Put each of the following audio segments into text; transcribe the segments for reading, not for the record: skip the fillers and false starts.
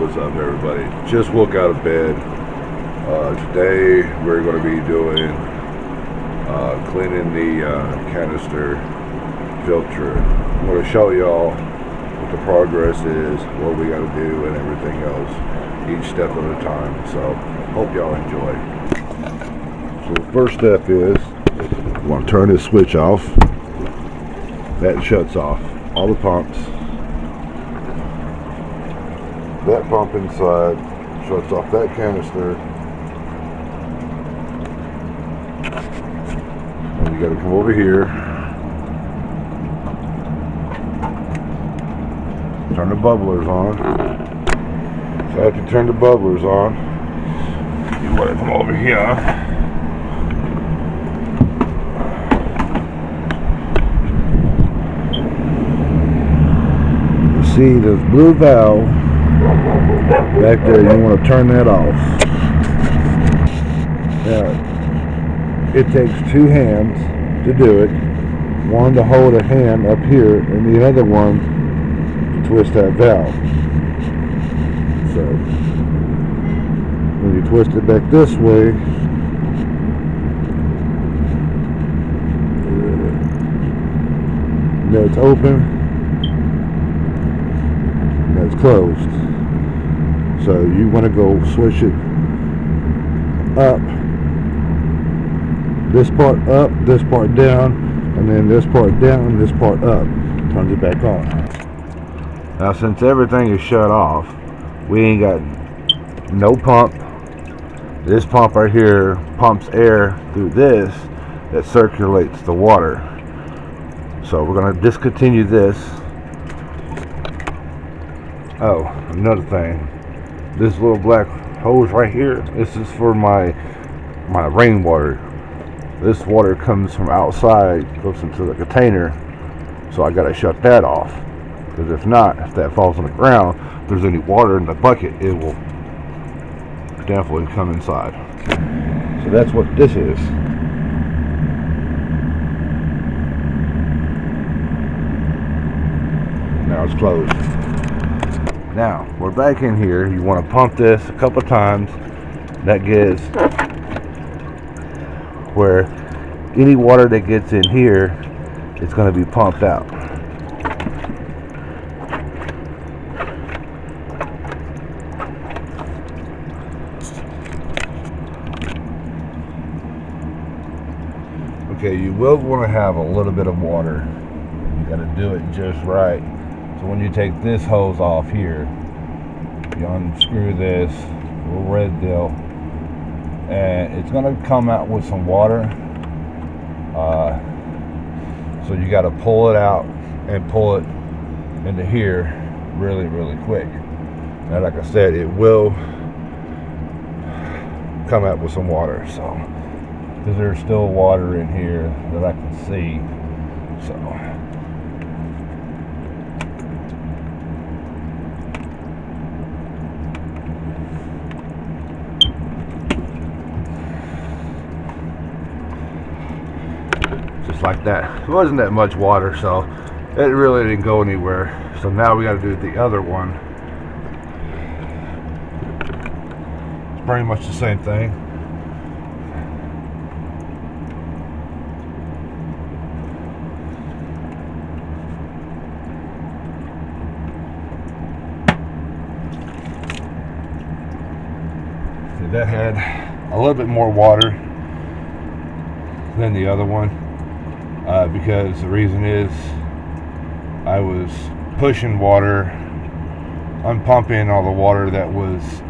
What's up, everybody? Just woke out of bed. Today we're going to be doing cleaning the canister filter. I'm going to show y'all what the progress is, what we got to do, and everything else, each step at a time. So hope y'all enjoy. So the first step is you want to turn this switch off. That shuts off all the pumps. That pump inside shuts off that canister. And you gotta come over here, turn the bubblers on. So after you turn the bubblers on, you wanna come over here. You see this blue valve back there, you want to turn that off. Now, it takes two hands to do it. One to hold a hand up here, and the other one to twist that valve. So, when you twist it back this way, now it's open, now it's closed. So you want to go switch it up, this part up, this part down, and then this part down, this part up. Turns it back on. Now since everything is shut off, we ain't got no pump. This pump right here pumps air through this that circulates the water. So we're going to discontinue this. Oh, another thing. This little black hose right here, this is for my rainwater. This water comes from outside, goes into the container, so I gotta shut that off. Because if not, if that falls on the ground, if there's any water in the bucket, it will definitely come inside. So that's what this is. Now it's closed. Now, we're back in here. You want to pump this a couple times. That gets where any water that gets in here is going to be pumped out. Okay, you will want to have a little bit of water. You got to do it just right. So when you take this hose off here, you unscrew this little red deal, and it's going to come out with some water. So you got to pull it out and pull it into here really, really quick. Now, like I said, it will come out with some water. So, because there's still water in here that I can see. So. Like that. It wasn't that much water, so it really didn't go anywhere. So now we got to do the other one. It's pretty much the same thing. See, that had a little bit more water than the other one. Because the reason is I was pushing water, I'm pumping all the water that was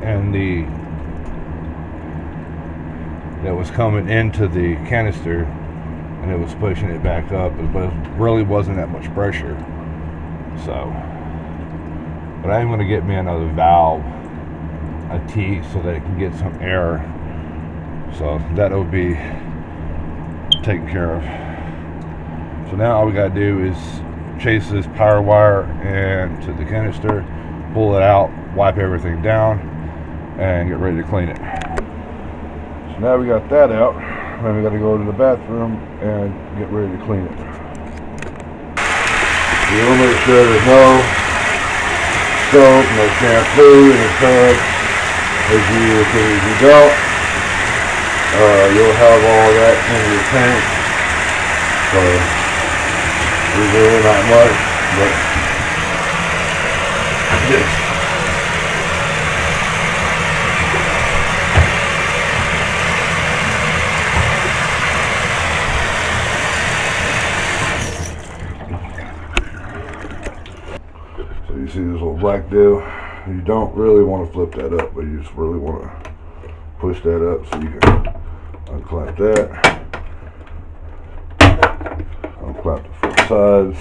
coming into the canister, and it was pushing it back up, but it really wasn't that much pressure. So, but I'm going to get me another valve teeth so that it can get some air. So that will be taken care of. So now all we got to do is chase this power wire into the canister, pull it out, wipe everything down, and get ready to clean it. So now we got that out. Then we got to go to the bathroom and get ready to clean it. You will make sure there's no soap, no shampoo in the tub. If you don't, you'll have all that in your tank. So there's really not much, but this. So you see this little black deal? You don't really want to flip that up, but you just really want to push that up so you can unclamp that. Unclamp the four sides.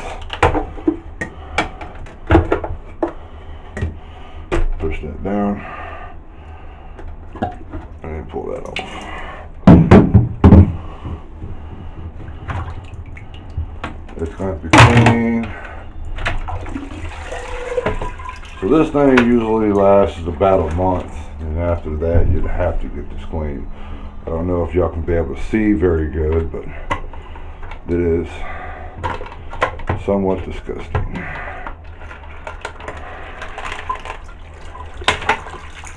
Push that down. And then pull that off. It's going to be clean. So this thing usually lasts about a month, and after that you'd have to get this clean. I don't know if y'all can be able to see very good, but it is somewhat disgusting.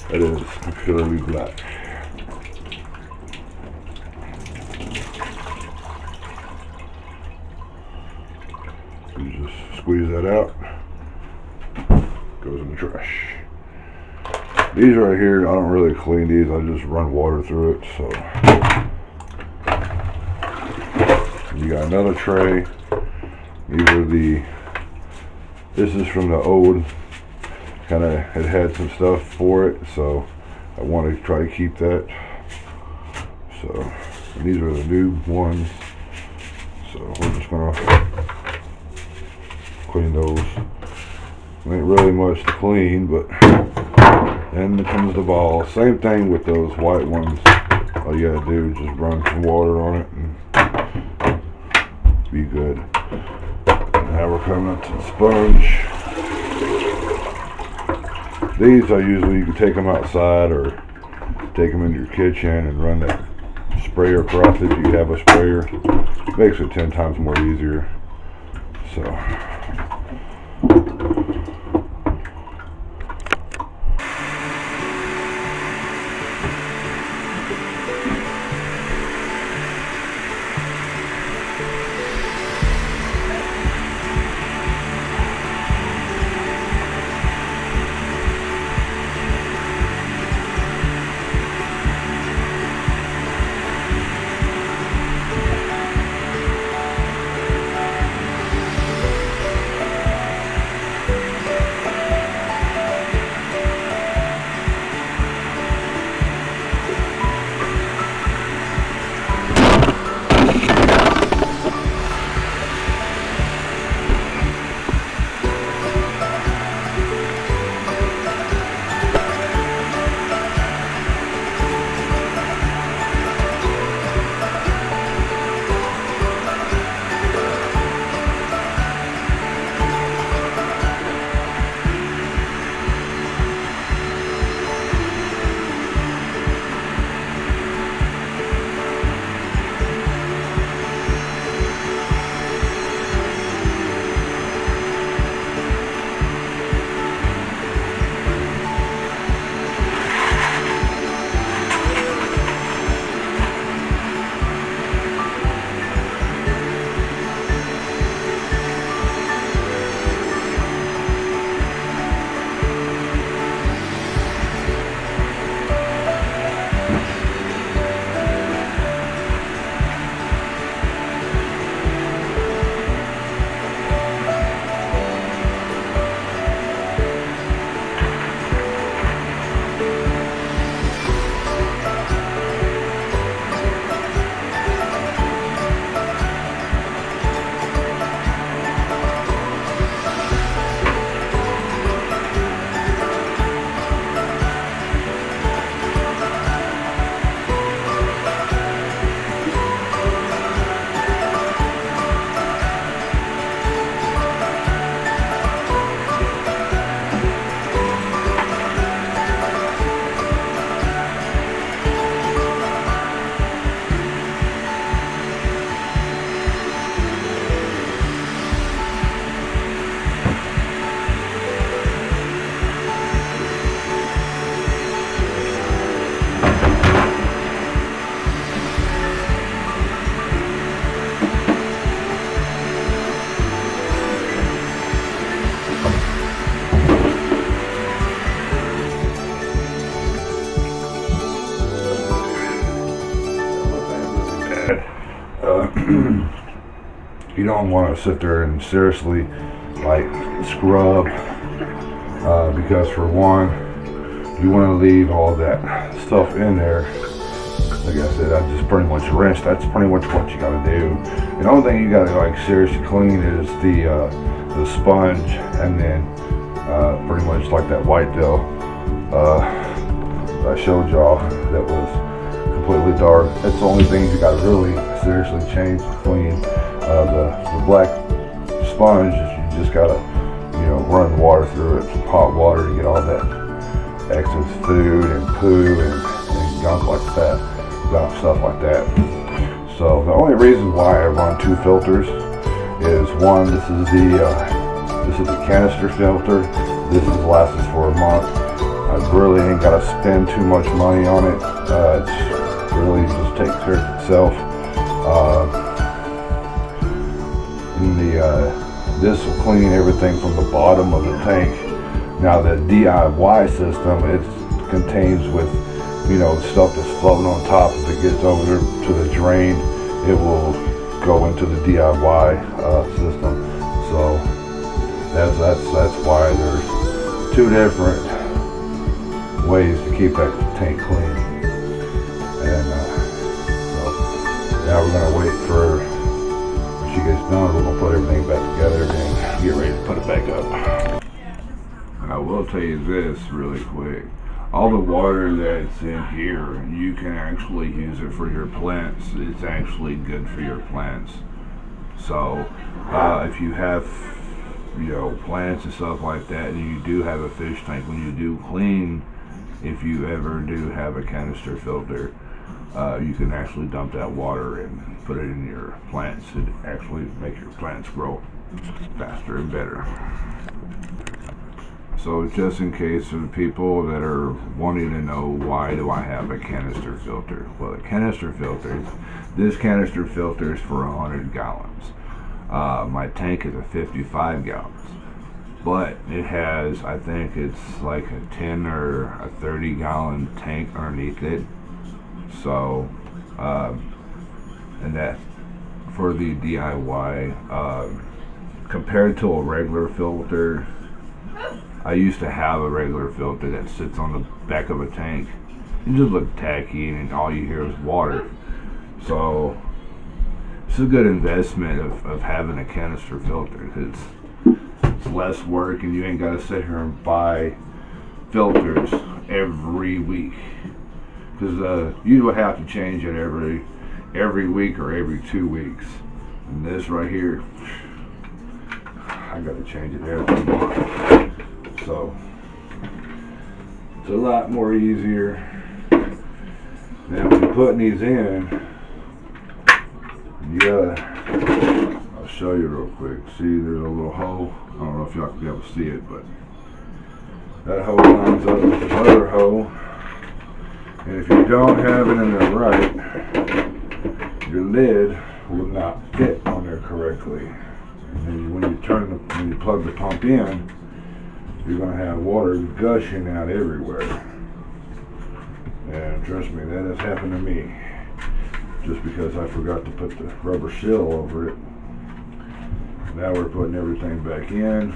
It is purely black. You just squeeze that out. Goes in the trash. These right here, I don't really clean these. I just run water through it. So you got another tray. These are this is from the old, kind of it had some stuff for it, so I want to try to keep that. So these are the new ones. So we're just gonna clean those. Ain't really much to clean, but then comes the ball. Same thing with those white ones. All you gotta do is just run some water on it and be good. Now we're coming up to the sponge. These are usually, you can take them outside or take them into your kitchen and run that sprayer across it. You have a sprayer. Makes it 10 times more easier. So You don't want to sit there and seriously like scrub, because for one, you want to leave all that stuff in there. Like I said, I just pretty much rinse. That's pretty much what you gotta do. The only thing you gotta like seriously clean is the sponge, and then pretty much like that white deal I showed y'all that was completely dark. That's the only thing you gotta really seriously change and clean. The black sponge, you just gotta run water through it, some hot water to get all that excess food and poo and gunk like that. Stuff like that. So the only reason why I run 2 filters is one, this is the canister filter. This is lasts for a month. I really ain't gotta spend too much money on it. It's really just takes care of itself. This will clean everything from the bottom of the tank. Now the DIY system, it contains with stuff that's floating on top. If it gets over there to the drain, it will go into the DIY system. So that's why there's 2 different ways to keep that tank clean. And so now we're gonna wait for when she gets done. We're gonna put everything back together and get ready to put it back up. I will tell you this really quick. All the water that's in here, you can actually use it for your plants. It's actually good for your plants. So if you have plants and stuff like that, and you do have a fish tank, when you do clean, if you ever do have a canister filter, you can actually dump that water and put it in your plants to actually make your plants grow faster and better. So just in case for the people that are wanting to know, why do I have a canister filter? Well, this canister filter is for 100 gallons. My tank is a 55 gallons. But it has, I think it's like a 10 or a 30 gallon tank underneath it. So, and that for the DIY, compared to a regular filter, I used to have a regular filter that sits on the back of a tank. It just looked tacky and all you hear is water. So it's a good investment of having a canister filter, because it's less work and you ain't got to sit here and buy filters every week. Because you would have to change it every week or every 2 weeks. And this right here, I got to change it every month. So it's a lot more easier. Now when you're putting these in, you gotta, I'll show you real quick. See, there's a little hole. I don't know if y'all can be able to see it, but that hole lines up with the other hole. And if you don't have it in there right, your lid will not fit on there correctly. And when you plug the pump in, you're going to have water gushing out everywhere. And trust me, that has happened to me. Just because I forgot to put the rubber seal over it. Now we're putting everything back in.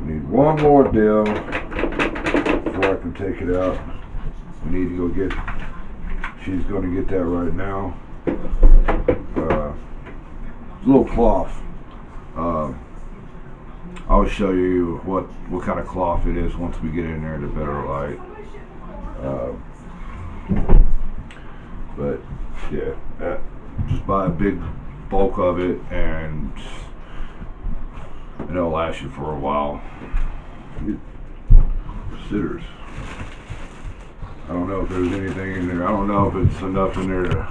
Need one more deal before I can take it out. We need to go get, she's going to get that right now. Little cloth. I'll show you what kind of cloth it is once we get in there to better light. But yeah, just buy a big bulk of it and it'll last you for a while. Sitters. I don't know if there's anything in there. I don't know if it's enough in there to,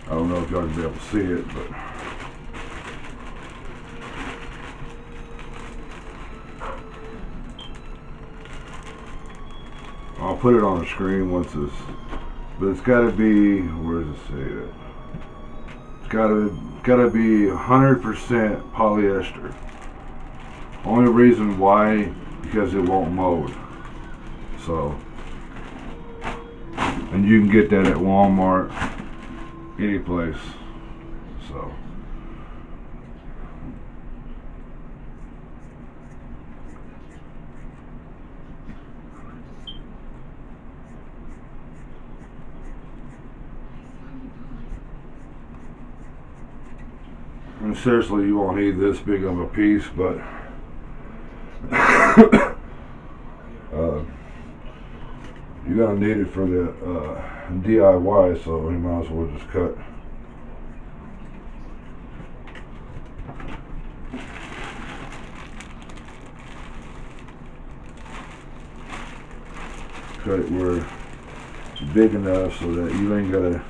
I don't know if y'all can be able to see it, but I'll put it on the screen once this, but it's got to be, where does it say that? It's got to be 100% polyester. Only reason why, because it won't mold. So And you can get that at Walmart, any place. So and seriously, you won't need this big of a piece, but you're gonna need it for the DIY, so you might as well just cut. Cut it where it's big enough so that you ain't gotta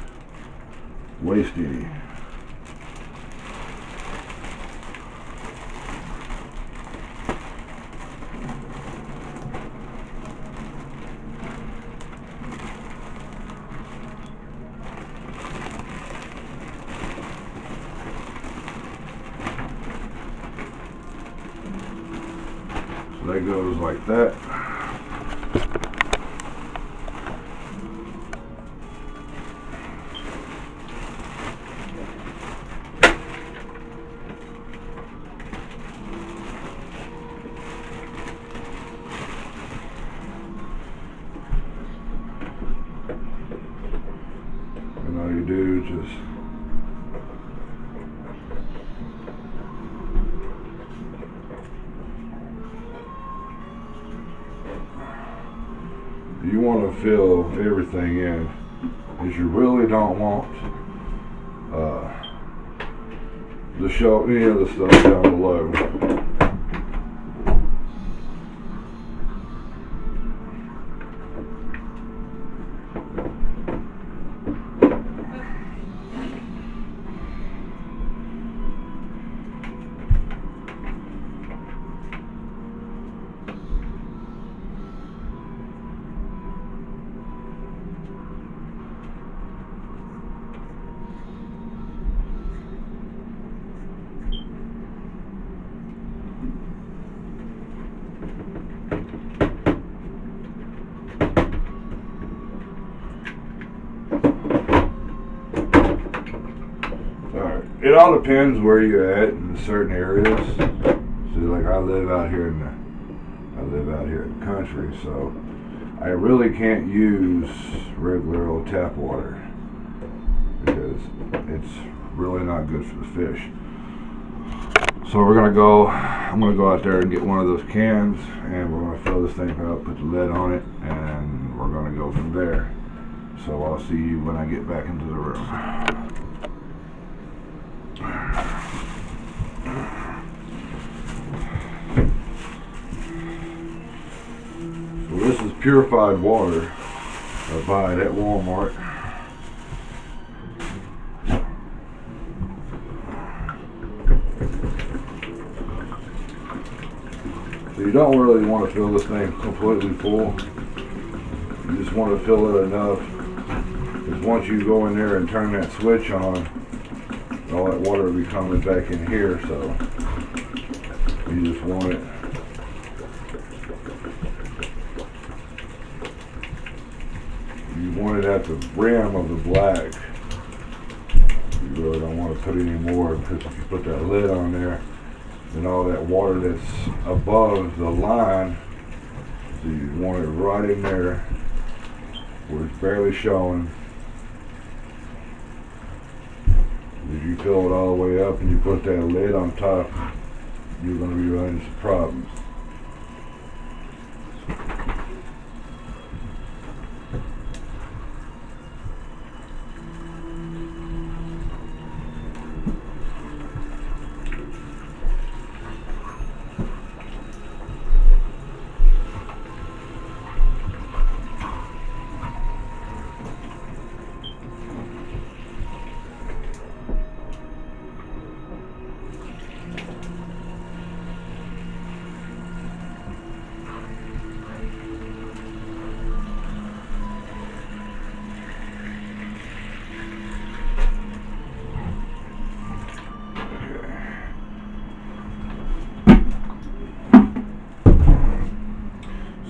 waste any. So that goes like that. And all you do is just you want to fill everything in, because you really don't want to show any of the stuff down below. It all depends where you're at in certain areas. See, like I live out here in the country, so I really can't use regular old tap water because it's really not good for the fish. So I'm gonna go out there and get one of those cans, and we're gonna fill this thing up, put the lid on it, and we're gonna go from there. So I'll see you when I get back into the room. So this is purified water. I buy it at Walmart. So you don't really want to fill this thing completely full. You just want to fill it enough, because once you go in there and turn that switch on, all that water will be coming back in here, so you just want it. You want it at the rim of the black. You really don't want to put any more, because if you put that lid on there, then all that water that's above the line, so you want it right in there where it's barely showing. If you fill it all the way up and you put that lid on top, you're going to be running some problems.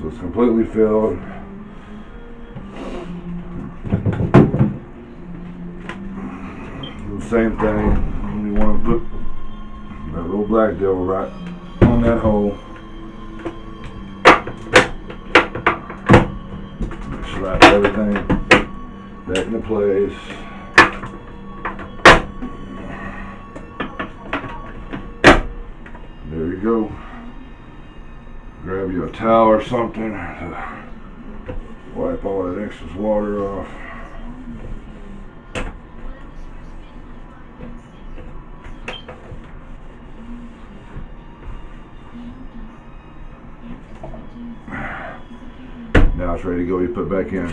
So it's completely filled. same thing. You want to put that little black deal right on that hole. Slap everything back into place. There you go. Grab you a towel or something to wipe all that excess water off. Now it's ready to go. You put back in.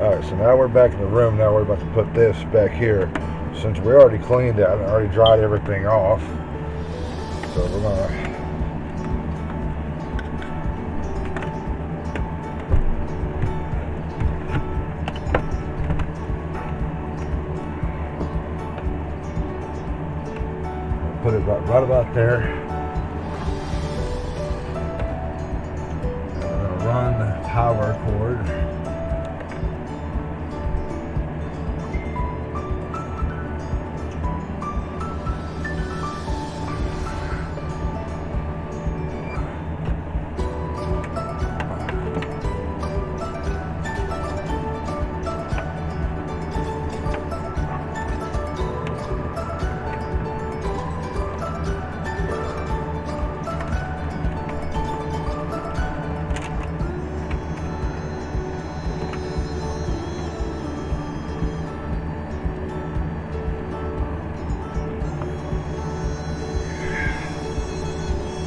Alright, so now we're back in the room. Now we're about to put this back here. Since we already cleaned it, I already dried everything off. So we're gonna put it right about there. Run the power cord.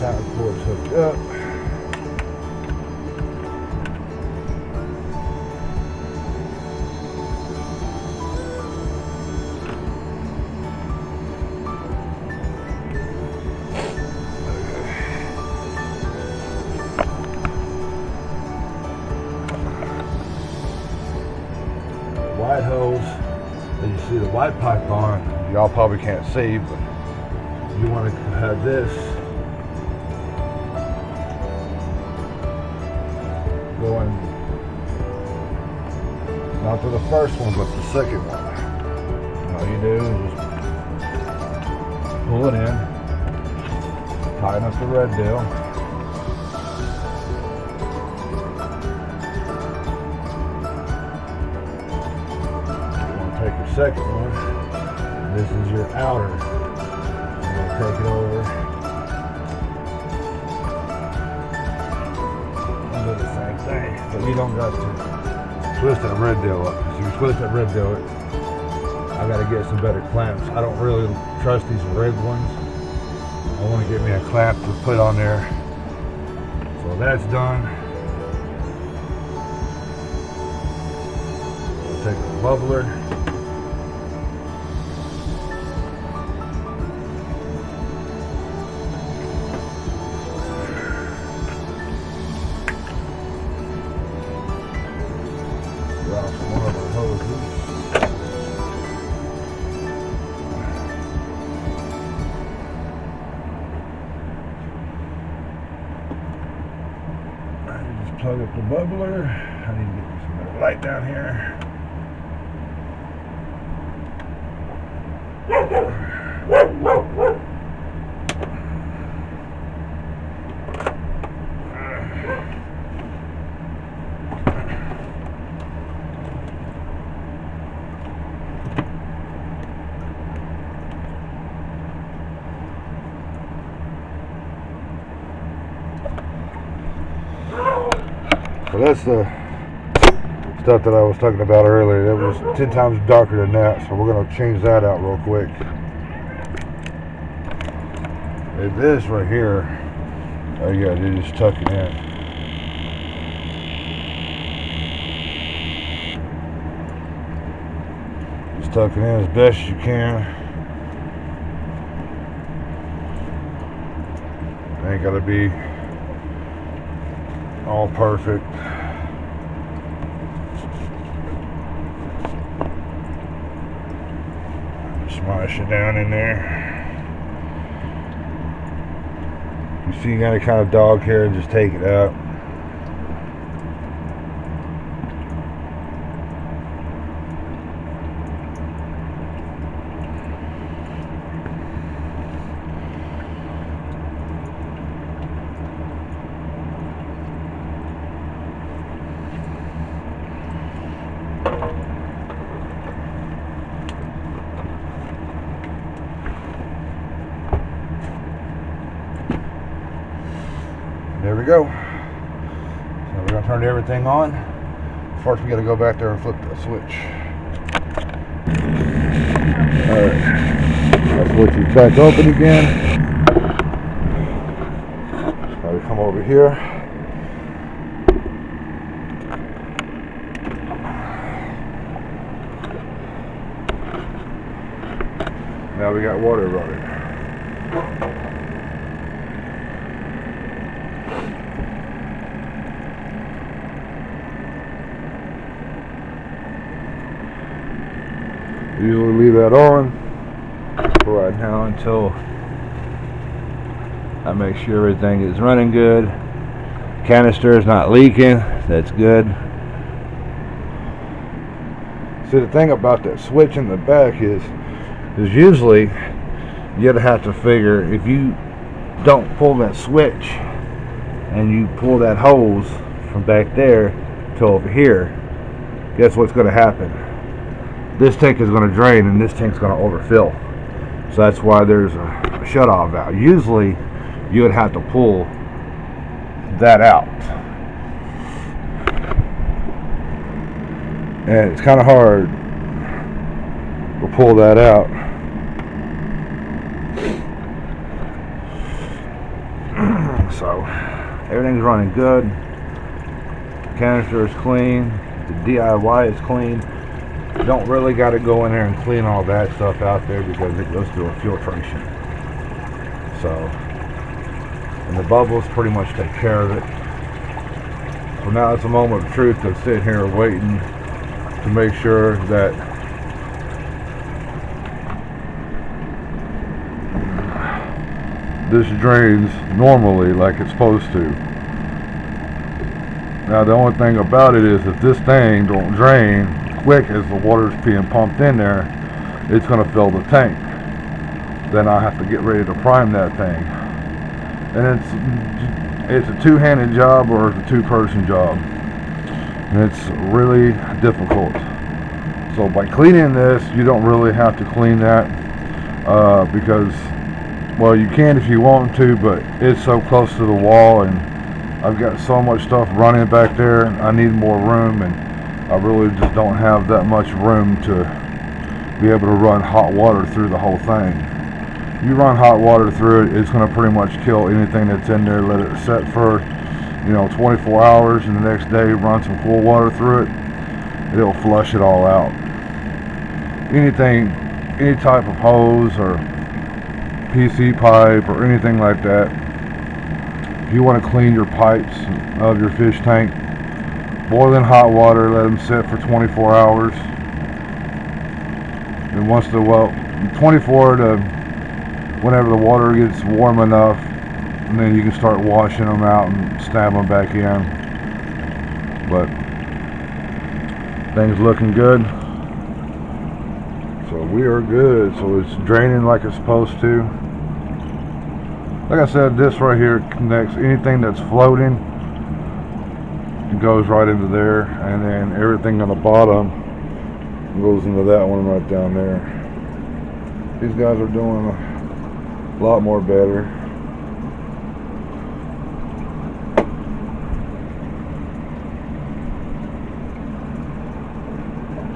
Power cord's hooked up. White hose, as you see the white pipe on, y'all probably can't see, but you want to have this going not to the first one but the second one. All you do is just pull it in, tighten up the red deal, you want to take your second one, this is your outer, you're going to take it over. Do the same thing, but you don't got to twist that red deal up. If you twist that red deal, I got to get some better clamps. I don't really trust these rigged ones. I want to get me a clamp to put on there. So that's done. I'll take the bubbler. One of the hoses. I just plug up the bubbler. I need to get some more light down here. So that's the stuff that I was talking about earlier. That was 10 times darker than that, so we're going to change that out real quick. And this right here, all you got to do is tuck it in. Just tuck it in as best as you can. Ain't got to be all perfect. Smash it down in there. You see, you got to kind of dog here and just take it out. There we go. So we're gonna turn everything on. First we gotta go back there and flip the switch. Alright. That switch is back open again. Now we come over here. Now we got water running. Usually leave that on for right now until I make sure everything is running good. Canister is not leaking. That's good. See, the thing about that switch in the back is usually you'd have to figure, if you don't pull that switch and you pull that hose from back there to over here, guess what's going to happen? This tank is going to drain and this tank's going to overfill. So that's why there's a shut-off valve. Usually you would have to pull that out, and it's kind of hard to pull that out. So everything's running good. Canister is clean. The DIY is clean. Don't really got to go in there and clean all that stuff out there because it goes through a filtration. So, and the bubbles pretty much take care of it. So now it's a moment of truth to sit here waiting to make sure that this drains normally like it's supposed to. Now the only thing about it is if this thing don't drain quick as the water's being pumped in there, it's going to fill the tank. Then I have to get ready to prime that thing. And it's a two-handed job or it's a two-person job. And it's really difficult. So by cleaning this, you don't really have to clean that because, well, you can if you want to, but it's so close to the wall and I've got so much stuff running back there. I need more room, and I really just don't have that much room to be able to run hot water through the whole thing. You run hot water through it, it's going to pretty much kill anything that's in there. Let it set for 24 hours, and the next day run some cool water through it. It'll flush it all out. Anything, any type of hose or PC pipe or anything like that, if you want to clean your pipes of your fish tank, boil in hot water, let them sit for 24 hours. And once 24 to whenever the water gets warm enough, and then you can start washing them out and stab them back in. But things looking good. So we are good. So it's draining like it's supposed to. Like I said, this right here connects anything that's floating. It goes right into there, and then everything on the bottom goes into that one right down there. These guys are doing a lot more better.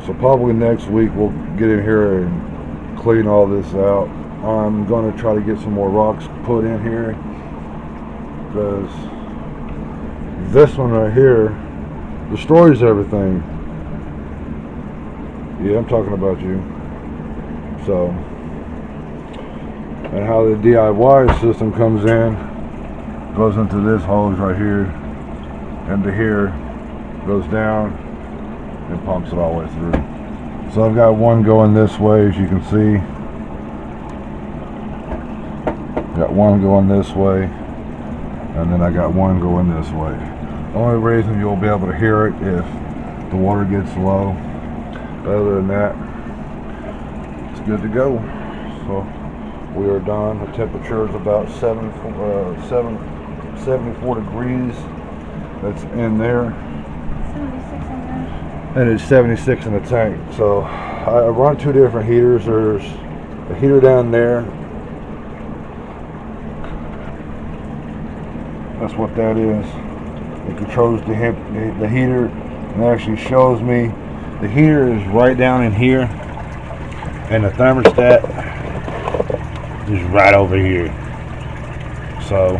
So probably next week we'll get in here and clean all this out. I'm going to try to get some more rocks put in here, because this one right here destroys everything. Yeah, I'm talking about you. So, and how the DIY system comes in, goes into this hose right here, into here, goes down, and pumps it all the way through. So I've got one going this way, as you can see. Got one going this way, and then I got one going this way. The only reason you'll be able to hear it if the water gets low. Other than that, it's good to go. So we are done. The temperature is about 74 degrees. That's in there. 76 in there. And it's 76 in the tank. So I run two different heaters. There's a heater down there, That's what that is. It controls the heater, and it actually shows me the heater is right down in here, and the thermostat is right over here. So,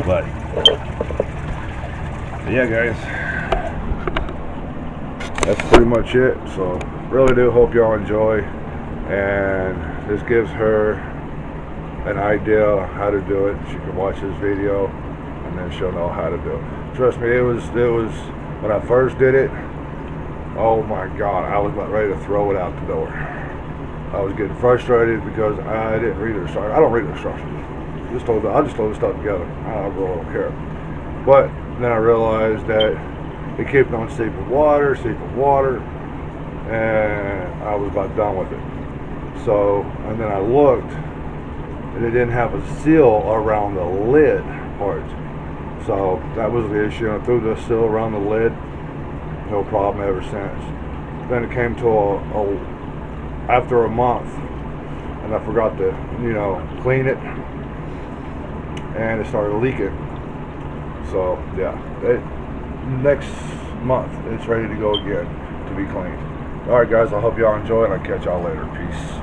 but yeah, guys, that's pretty much it. So, really do hope y'all enjoy, and this gives her an idea how to do it. She can watch this video, and then she'll know how to do it. Trust me, it was when I first did it. Oh my God, I was about ready to throw it out the door. I was getting frustrated because I didn't read the instructions. I don't read the instructions. I just throw the stuff together. I really don't care. But then I realized that it kept on seeping water, and I was about done with it. So, and then I looked, and it didn't have a seal around the lid part. So that was the issue. I threw the seal around the lid. No problem ever since. Then it came to after a month, and I forgot to, clean it, and it started leaking. So yeah, next month it's ready to go again to be cleaned. All right, guys, I hope y'all enjoy, and I'll catch y'all later. Peace.